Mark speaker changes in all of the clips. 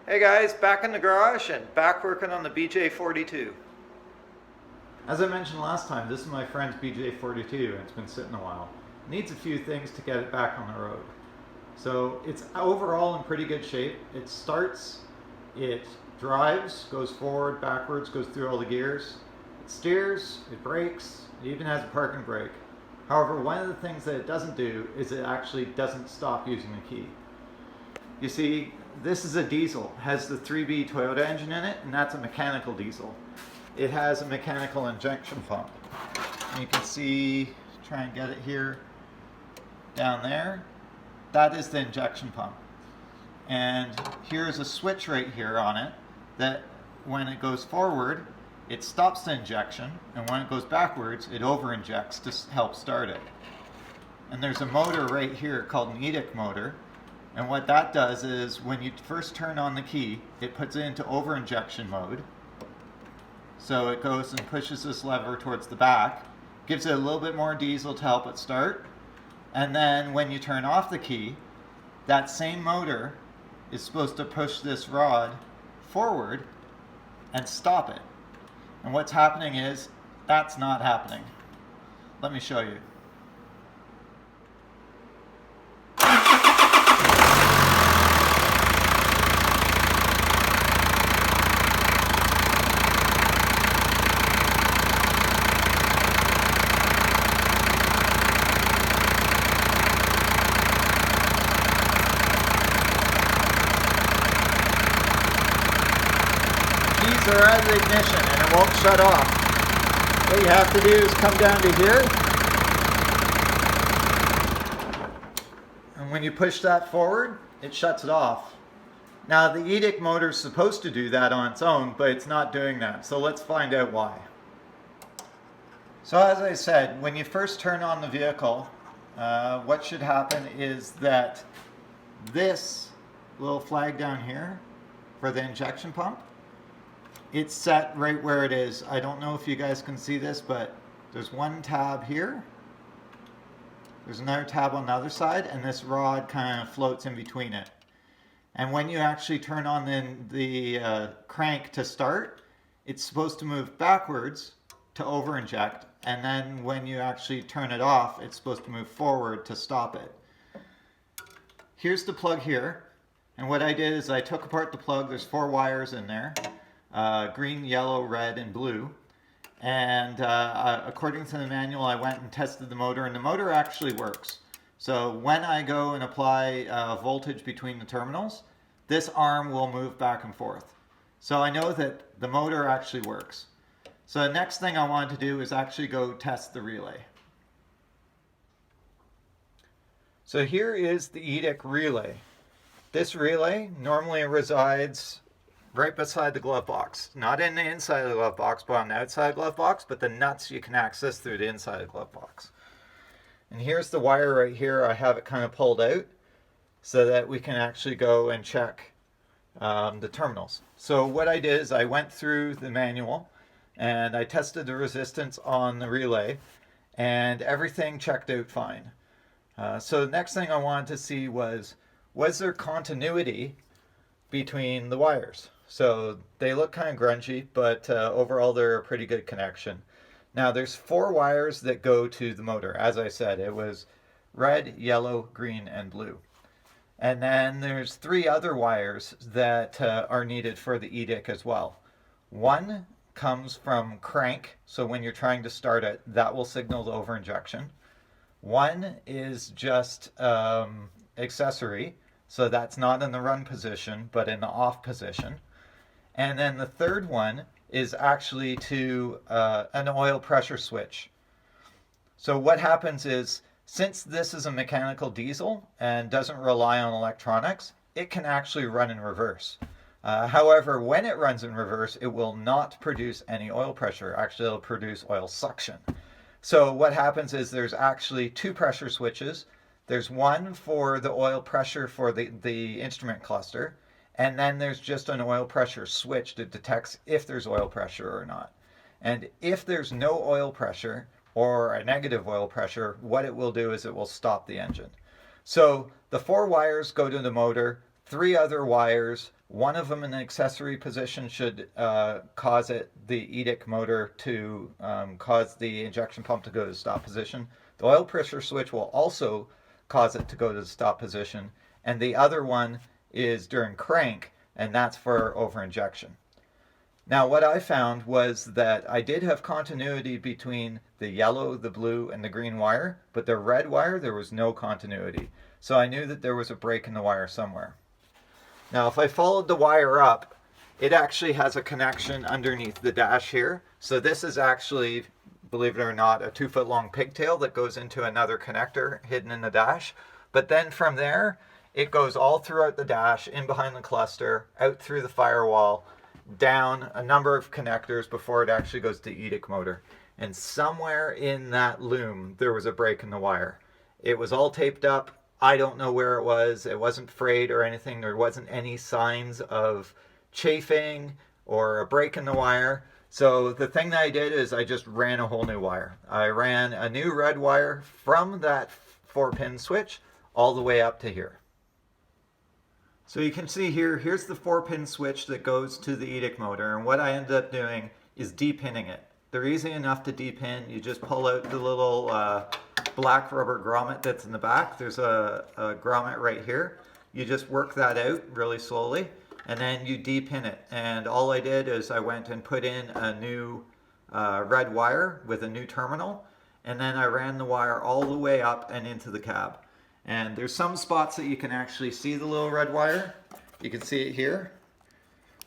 Speaker 1: Hey guys, back in the garage and back working on the BJ42. As I mentioned last time, this is my friend's BJ42 and it's been sitting a while. It needs a few things to get it back on the road. So it's overall in pretty good shape. It starts, it drives, goes forward, backwards, goes through all the gears. It steers, it brakes, it even has a parking brake. However, one of the things that it doesn't do is it actually doesn't stop using the key. You see, this is a diesel, has the 3B Toyota engine in it, and that's a mechanical diesel. It has a mechanical injection pump. And you can see, try and get it here, down there, that is the injection pump. And here's a switch right here on it that when it goes forward, it stops the injection, and when it goes backwards, it over-injects to help start it. And there's a motor right here called an EDIC motor. And what that does is when you first turn on the key, it puts it into over-injection mode. So it goes and pushes this lever towards the back, gives it a little bit more diesel to help it start. And then when you turn off the key, that same motor is supposed to push this rod forward and stop it. And what's happening is, that's not happening. Let me show you. Keys are out of the ignition and it won't shut off. What you have to do is come down to here, and when you push that forward, it shuts it off. Now the EDIC motor is supposed to do that on its own, but it's not doing that. So let's find out why. So as I said, when you first turn on the vehicle, what should happen is that this little flag down here for the injection pump, it's set right where it is. I don't know if you guys can see this, but there's one tab here. There's another tab on the other side, and this rod kind of floats in between it. And when you actually turn on the crank to start, it's supposed to move backwards to over-inject, and then when you actually turn it off, it's supposed to move forward to stop it. Here's the plug here, and what I did is I took apart the plug. There's 4 wires in there. Green, yellow, red, and blue. And according to the manual, I went and tested the motor, and the motor actually works. So when I go and apply voltage between the terminals, this arm will move back and forth. So I know that the motor actually works. So the next thing I wanted to do is actually go test the relay. So here is the EDIC relay. This relay normally resides right beside the glove box. Not in the inside of the glove box, but on the outside of the glove box, but the nuts you can access through the inside of the glove box. And here's the wire right here. I have it kind of pulled out so that we can actually go and check the terminals. So what I did is I went through the manual and I tested the resistance on the relay, and everything checked out fine. So the next thing I wanted to see was there continuity between the wires? So they look kind of grungy, but overall they're a pretty good connection. Now there's 4 wires that go to the motor. As I said, it was red, yellow, green, and blue. And then there's 3 other wires that are needed for the EDIC as well. One comes from crank, so when you're trying to start it, that will signal the over-injection. One is just accessory, so that's not in the run position, but in the off position. And then the third one is actually to an oil pressure switch. So what happens is, since this is a mechanical diesel and doesn't rely on electronics, it can actually run in reverse. However, when it runs in reverse, it will not produce any oil pressure. Actually, it'll produce oil suction. So what happens is there's actually 2 pressure switches. There's one for the oil pressure for the instrument cluster, and then there's just an oil pressure switch that detects if there's oil pressure or not. And if there's no oil pressure or a negative oil pressure, what it will do is it will stop the engine. So the 4 wires go to the motor, 3 other wires One of them in the accessory position should cause the EDIC motor to cause the injection pump to go to stop position. The oil pressure switch will also cause it to go to the stop position. And the other one is during crank, and that's for over-injection. Now what I found was that I did have continuity between the yellow, the blue, and the green wire, but the red wire, there was no continuity. So I knew that there was a break in the wire somewhere. Now if I followed the wire up, it actually has a connection underneath the dash here. So this is actually, believe it or not, a 2-foot long pigtail that goes into another connector hidden in the dash. But then from there, it goes all throughout the dash, in behind the cluster, out through the firewall, down a number of connectors before it actually goes to the EDIC motor. And somewhere in that loom, there was a break in the wire. It was all taped up. I don't know where it was. It wasn't frayed or anything. There wasn't any signs of chafing or a break in the wire. So the thing that I did is I just ran a whole new wire. I ran a new red wire from that 4-pin switch all the way up to here. So you can see here, here's the 4-pin switch that goes to the EDIC motor, and what I ended up doing is de-pinning it. They're easy enough to de-pin. You just pull out the little black rubber grommet that's in the back. There's a grommet right here. You just work that out really slowly, and then you de-pin it. And all I did is I went and put in a new red wire with a new terminal, and then I ran the wire all the way up and into the cab. And there's some spots that you can actually see the little red wire. You can see it here.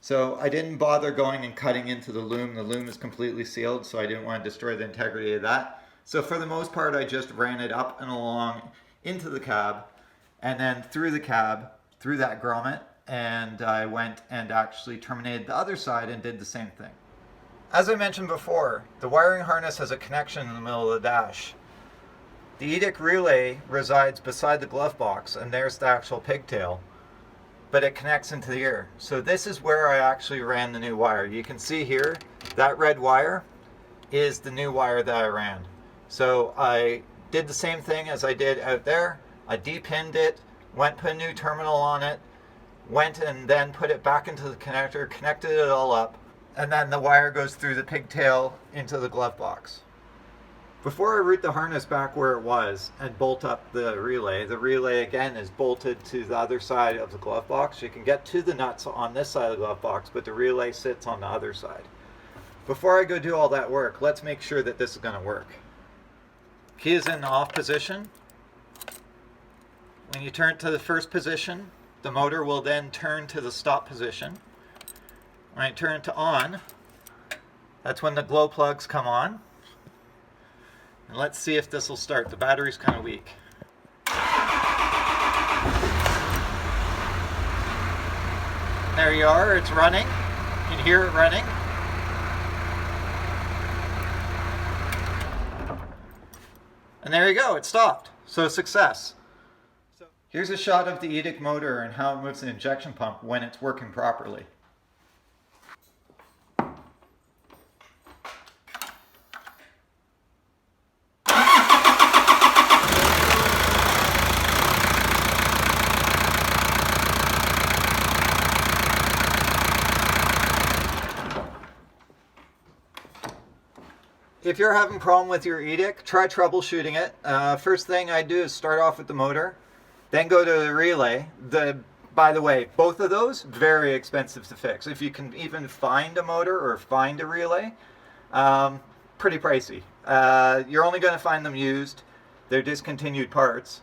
Speaker 1: So I didn't bother going and cutting into the loom. The loom is completely sealed, so I didn't want to destroy the integrity of that. So for the most part, I just ran it up and along into the cab, and then through the cab, through that grommet, and I went and actually terminated the other side and did the same thing. As I mentioned before, the wiring harness has a connection in the middle of the dash. The EDIC relay resides beside the glove box, and there's the actual pigtail, but it connects into the ear. So this is where I actually ran the new wire. You can see here, that red wire is the new wire that I ran. So I did the same thing as I did out there. I de-pinned it, went put a new terminal on it, went and then put it back into the connector, connected it all up, and then the wire goes through the pigtail into the glove box. Before I route the harness back where it was and bolt up the relay again is bolted to the other side of the glove box. You can get to the nuts on this side of the glove box, but the relay sits on the other side. Before I go do all that work, let's make sure that this is going to work. Key is in the off position. When you turn it to the first position, the motor will then turn to the stop position. When I turn it to on, that's when the glow plugs come on. And let's see if this will start. The battery's kind of weak. There you are, it's running. You can hear it running. And there you go, it stopped. So success. Here's a shot of the EDIC motor and how it moves the injection pump when it's working properly. If you're having a problem with your EDIC, try troubleshooting it. First thing I do is start off with the motor, then go to the relay. By the way, both of those, very expensive to fix. If you can even find a motor or find a relay, pretty pricey. You're only going to find them used. They're discontinued parts.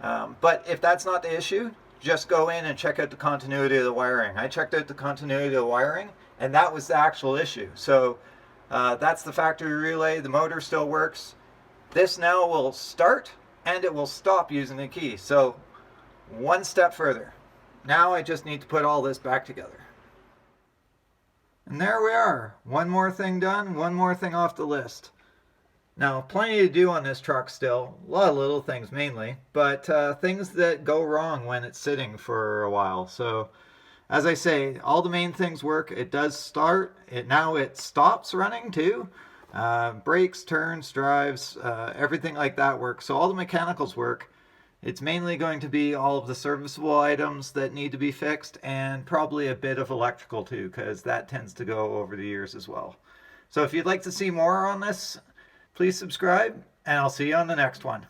Speaker 1: But if that's not the issue, just go in and check out the continuity of the wiring. I checked out the continuity of the wiring, and that was the actual issue. So that's the factory relay. The motor still works. This now will start and it will stop using the key. So one step further. Now I just need to put all this back together. And there we are. One more thing done, one more thing off the list. Now, plenty to do on this truck still. A lot of little things mainly, but things that go wrong when it's sitting for a while. So as I say, all the main things work. It does start. Now it stops running too. Brakes, turns, drives, everything like that works. So all the mechanicals work. It's mainly going to be all of the serviceable items that need to be fixed, and probably a bit of electrical too, because that tends to go over the years as well. So if you'd like to see more on this, please subscribe, and I'll see you on the next one.